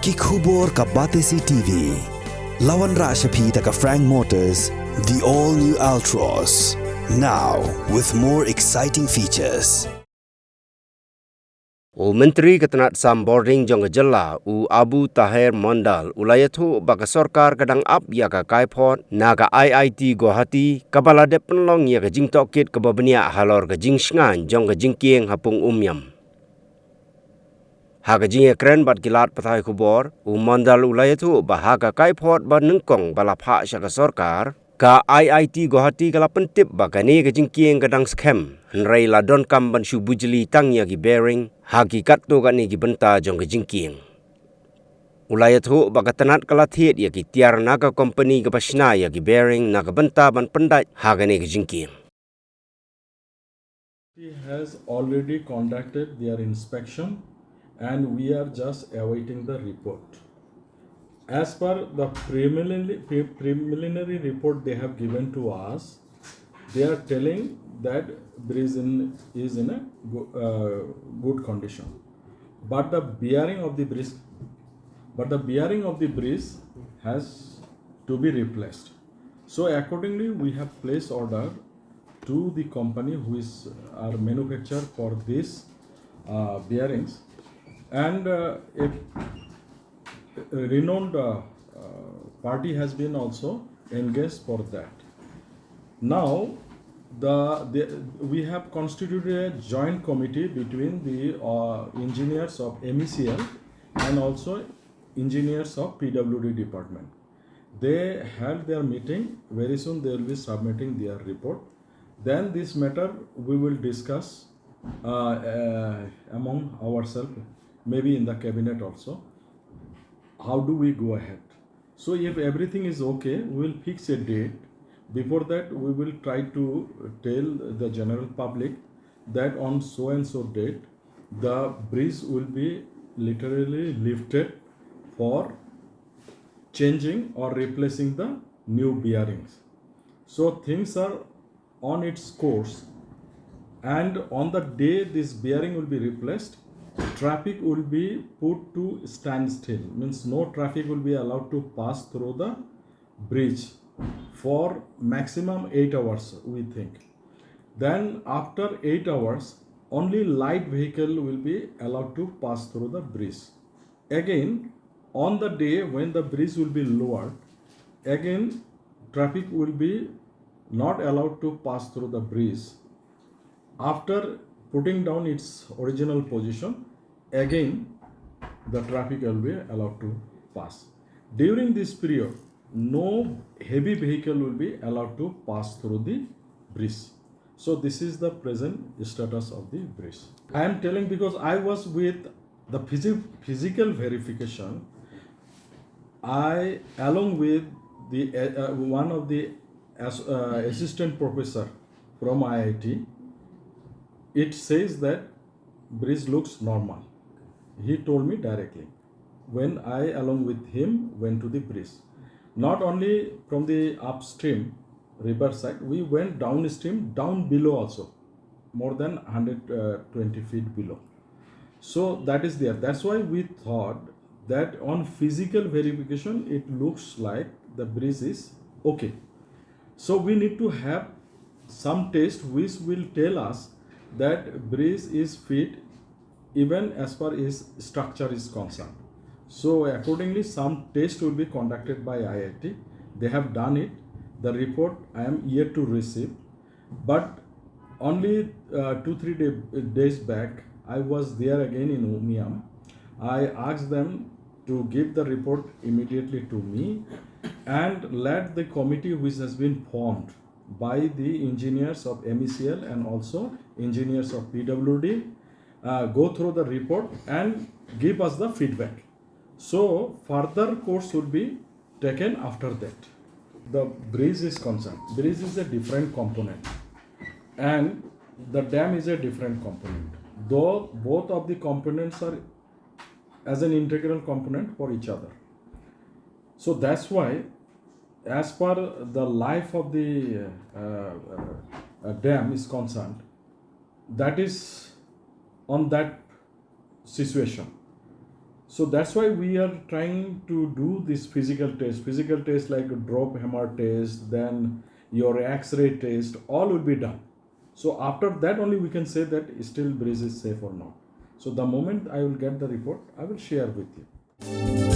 Kikubor ka Batesi TV. Lawan Rashapi taka Frank Motors, the all-new Altros. Now, with more exciting features. Menteri Ketenat Boarding jong jela u Abu Tahir Mondal ulayatu baka sorkar kadang up ya ka kaipot naga IIT Guwahati kabala de penlong ya ka jing tokit ka babenia halor ka jing Shngaiñ jong ka Jingkieng hapung umyam. Haga jing ekren bat kilat patai kubor u Mondal ulayatu bahaga kaipot ba nengkong balapha sya ka sorkar ka IIT Guwahati kala Pyntip bakani ka Jingkieng kadang scam henrei ladon kam ban shu bujli tangya ki bearing hakikat tu kan ni ki benta jong ke Jingkieng. Ulayat hu bakatanat kalathiet ya ki tiar naga company ke pasna ya ki bearing naga benta ban pendai hagane ke Jingkieng. He has already conducted their inspection and we are just awaiting the report. As per the preliminary report they have given to us, they are telling that bridge is in a good condition, but the bearing of the bridge has to be replaced. So accordingly, we have placed order to the company who is our manufacturer for these bearings, and a renowned party has been also engaged for that. Now, we have constituted a joint committee between the engineers of MECL and also engineers of PWD department. They held their meeting. Very soon they will be submitting their report. Then this matter we will discuss among ourselves, maybe in the cabinet also. How do we go ahead? So if everything is okay, we will fix a date. Before that, we will try to tell the general public that on so and so date, the bridge will be literally lifted for changing or replacing the new bearings. So things are on its course, and on the day this bearing will be replaced, traffic will be put to standstill, means no traffic will be allowed to pass through the bridge for maximum 8 hours, we think. Then after 8 hours, only light vehicle will be allowed to pass through the bridge. Again, on the day when the bridge will be lowered, again traffic will be not allowed to pass through the bridge. After putting down its original position, again the traffic will be allowed to pass. During this period, no heavy vehicle will be allowed to pass through the bridge. So this is the present status of the bridge. I am telling because I was with the physical verification. I, along with the one of the assistant professor from IIT, it says that bridge looks normal. He told me directly when I, along with him, went to the bridge. Not only from the upstream river side, we went downstream, down below also, more than 120 feet below. So that is there. That's why we thought that on physical verification, it looks like the bridge is okay. So we need to have some test which will tell us that bridge is fit even as far as structure is concerned. So accordingly, some test will be conducted by IIT. They have done it. The report I am yet to receive. But only 2-3 days back, I was there again in Umiam. I asked them to give the report immediately to me and let the committee which has been formed by the engineers of MECL and also engineers of PWD go through the report and give us the feedback. So further course will be taken after that. The bridge is concerned. Bridge is a different component and the dam is a different component. Though both of the components are as an integral component for each other. So that's why, as per the life of the dam is concerned, that is on that situation. So that's why we are trying to do this physical test. Physical test like a drop hammer test, then your X-ray test, all will be done. So after that only we can say that still bridge is safe or not. So the moment I will get the report, I will share with you.